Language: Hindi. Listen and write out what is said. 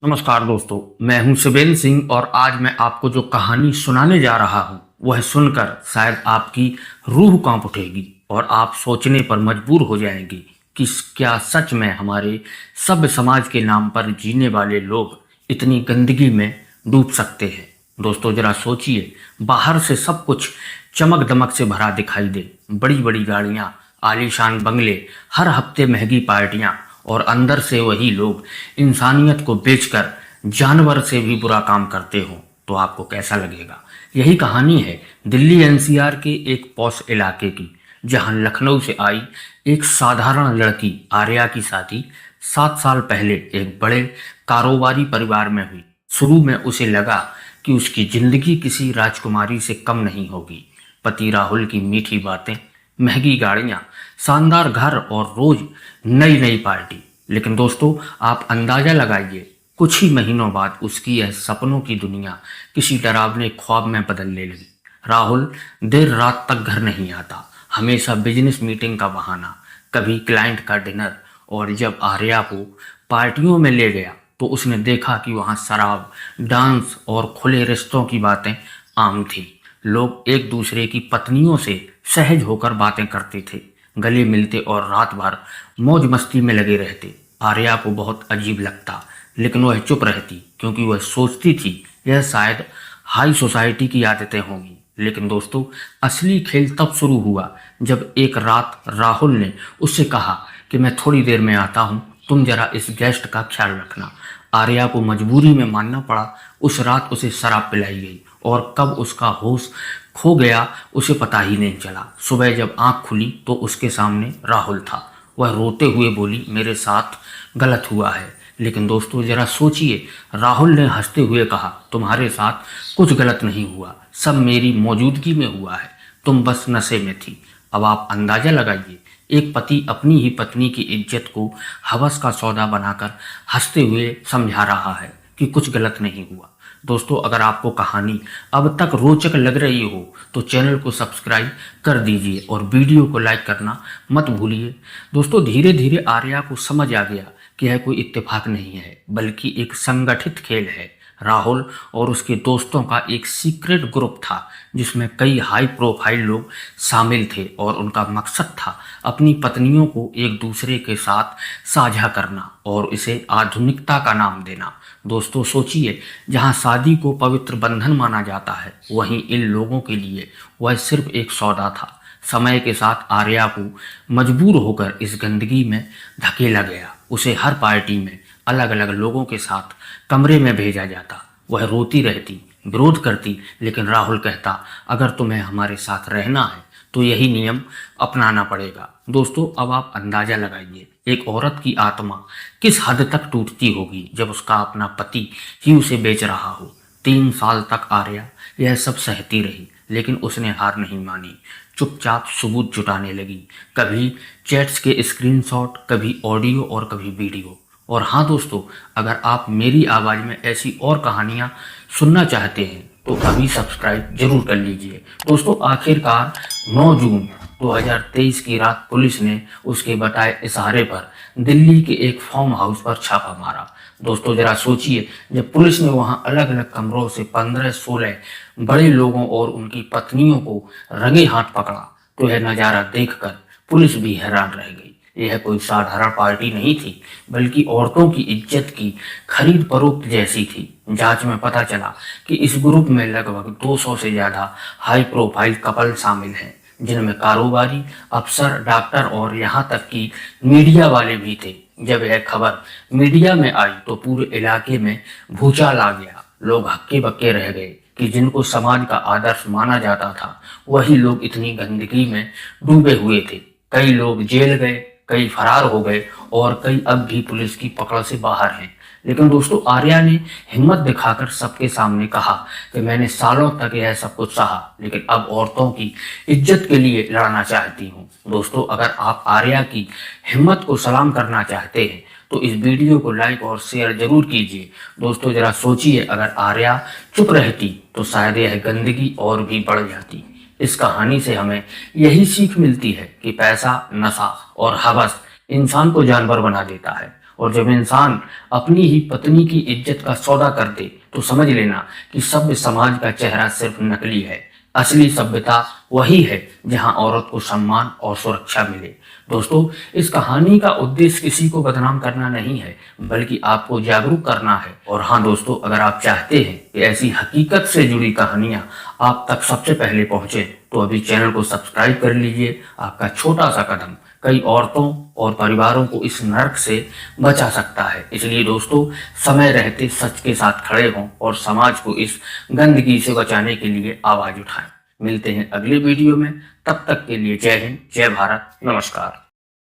नमस्कार दोस्तों, मैं हूं शिवेंद्र सिंह और आज मैं आपको जो कहानी सुनाने जा रहा हूं वह सुनकर शायद आपकी रूह कांप उठेगी और आप सोचने पर मजबूर हो जाएंगे कि क्या सच में हमारे सभ्य समाज के नाम पर जीने वाले लोग इतनी गंदगी में डूब सकते हैं। दोस्तों जरा सोचिए, बाहर से सब कुछ चमक दमक से भरा दिखाई दे, बड़ी बड़ी गाड़ियां, आलीशान बंगले, हर हफ्ते महंगी पार्टियां, और अंदर से वही लोग इंसानियत को बेचकर जानवर से भी बुरा काम करते हो तो आपको कैसा लगेगा। यही कहानी है दिल्ली एनसीआर के एक पॉश इलाके की, जहां लखनऊ से आई एक साधारण लड़की आर्या की शादी 7 साल पहले एक बड़े कारोबारी परिवार में हुई। शुरू में उसे लगा कि उसकी जिंदगी किसी राजकुमारी से कम नहीं होगी। पति राहुल की मीठी बातें, महंगी गाड़ियां, शानदार घर और रोज नई नई पार्टी। लेकिन दोस्तों आप अंदाजा लगाइए, कुछ ही महीनों बाद उसकी यह सपनों की दुनिया किसी डरावने ख्वाब में बदलने लगी। राहुल देर रात तक घर नहीं आता, हमेशा बिजनेस मीटिंग का बहाना, कभी क्लाइंट का डिनर। और जब आर्या को पार्टियों में ले गया तो उसने देखा कि वहां शराब, डांस और खुले रिश्तों की बातें आम थी। लोग एक दूसरे की पत्नियों से सहज होकर बातें करते थे, गले मिलते और रात भर मौज मस्ती में लगे रहते। आर्या को बहुत अजीब लगता, लेकिन वह चुप रहती क्योंकि वह सोचती थी यह शायद हाई सोसाइटी की आदतें होंगी। लेकिन दोस्तों असली खेल तब शुरू हुआ जब एक रात राहुल ने उससे कहा कि मैं थोड़ी देर में आता हूँ, तुम जरा इस गेस्ट का ख्याल रखना। आर्या को मजबूरी में मानना पड़ा। उस रात उसे शराब पिलाई गई और कब उसका होश खो गया उसे पता ही नहीं चला। सुबह जब आंख खुली तो उसके सामने राहुल था। वह रोते हुए बोली, मेरे साथ गलत हुआ है। लेकिन दोस्तों जरा सोचिए, राहुल ने हंसते हुए कहा, तुम्हारे साथ कुछ गलत नहीं हुआ, सब मेरी मौजूदगी में हुआ है, तुम बस नशे में थी। अब आप अंदाजा लगाइए, एक पति अपनी ही पत्नी की इज्जत को हवस का सौदा बनाकर हंसते हुए समझा रहा है कि कुछ गलत नहीं हुआ। दोस्तों अगर आपको कहानी अब तक रोचक लग रही हो तो चैनल को सब्सक्राइब कर दीजिए और वीडियो को लाइक करना मत भूलिए। दोस्तों धीरे धीरे आर्या को समझ आ गया कि यह कोई इत्तेफाक नहीं है बल्कि एक संगठित खेल है। राहुल और उसके दोस्तों का एक सीक्रेट ग्रुप था जिसमें कई हाई प्रोफाइल लोग शामिल थे और उनका मकसद था अपनी पत्नियों को एक दूसरे के साथ साझा करना और इसे आधुनिकता का नाम देना। दोस्तों सोचिए, जहां शादी को पवित्र बंधन माना जाता है वहीं इन लोगों के लिए वह सिर्फ एक सौदा था। समय के साथ आर्या को मजबूर होकर इस गंदगी में धकेला गया। उसे हर पार्टी में अलग अलग लोगों के साथ कमरे में भेजा जाता। वह रोती रहती, विरोध करती, लेकिन राहुल कहता, अगर तुम्हें हमारे साथ रहना है तो यही नियम अपनाना पड़ेगा। दोस्तों अब आप अंदाजा लगाइए, एक औरत की आत्मा किस हद तक टूटती होगी जब उसका अपना पति ही उसे बेच रहा हो। 3 साल तक आर्या यह सब सहती रही, लेकिन उसने हार नहीं मानी। चुपचाप सबूत जुटाने लगी, कभी चैट्स के स्क्रीनशॉट, कभी ऑडियो और कभी वीडियो। और हाँ दोस्तों, अगर आप मेरी आवाज़ में ऐसी और कहानियाँ सुनना चाहते हैं तो अभी सब्सक्राइब जरूर कर लीजिए। दोस्तों आखिरकार 9 जून 2023 की रात पुलिस ने उसके बताए इशारे पर दिल्ली के एक फार्म हाउस पर छापा मारा। दोस्तों जरा सोचिए, जब पुलिस ने वहां अलग अलग कमरों से 15-16 बड़े लोगों और उनकी पत्नियों को रंगे हाथ पकड़ा तो यह नज़ारा देखकर पुलिस भी हैरान रह गई। यह कोई साधारण पार्टी नहीं थी बल्कि औरतों की इज्जत की खरीद फरोख्त जैसी थी। जांच में पता चला कि इस ग्रुप में लगभग 200 से ज्यादा हाई प्रोफाइल कपल शामिल हैं, जिनमें कारोबारी, अफसर, डॉक्टर और यहाँ तक कि मीडिया वाले भी थे। जब यह खबर मीडिया में आई तो पूरे इलाके में भूचाल आ गया। लोग हक्के बक्के रह गए कि जिनको समाज का आदर्श माना जाता था वही लोग इतनी गंदगी में डूबे हुए थे। कई लोग जेल गए, कई फरार हो गए और कई अब भी पुलिस की पकड़ से बाहर हैं। लेकिन दोस्तों आर्या ने हिम्मत दिखाकर सबके सामने कहा कि मैंने सालों तक यह सब कुछ सहा, लेकिन अब औरतों की इज्जत के लिए लड़ना चाहती हूँ। दोस्तों अगर आप आर्या की हिम्मत को सलाम करना चाहते हैं तो इस वीडियो को लाइक और शेयर जरूर कीजिए। दोस्तों जरा सोचिए, अगर आर्या चुप रहती तो शायद यह गंदगी और भी बढ़ जाती। इस कहानी से हमें यही सीख मिलती है कि पैसा, नशा और हवस इंसान को जानवर बना देता है और जब इंसान अपनी ही पत्नी की इज्जत का सौदा कर दे तो समझ लेना कि सभ्य समाज का चेहरा सिर्फ नकली है। असली सभ्यता वही है जहां औरत को सम्मान और सुरक्षा मिले। दोस्तों, इस कहानी का उद्देश्य किसी को बदनाम करना नहीं है, बल्कि आपको जागरूक करना है। और हाँ दोस्तों, अगर आप चाहते हैं कि ऐसी हकीकत से जुड़ी कहानियां आप तक सबसे पहले पहुंचे तो अभी चैनल को सब्सक्राइब कर लीजिए। आपका छोटा सा कदम कई औरतों और परिवारों को इस नरक से बचा सकता है। इसलिए दोस्तों, समय रहते सच के साथ खड़े हों और समाज को इस गंदगी से बचाने के लिए आवाज उठाएं। मिलते हैं अगले वीडियो में, तब तक के लिए जय हिंद, जय भारत, नमस्कार।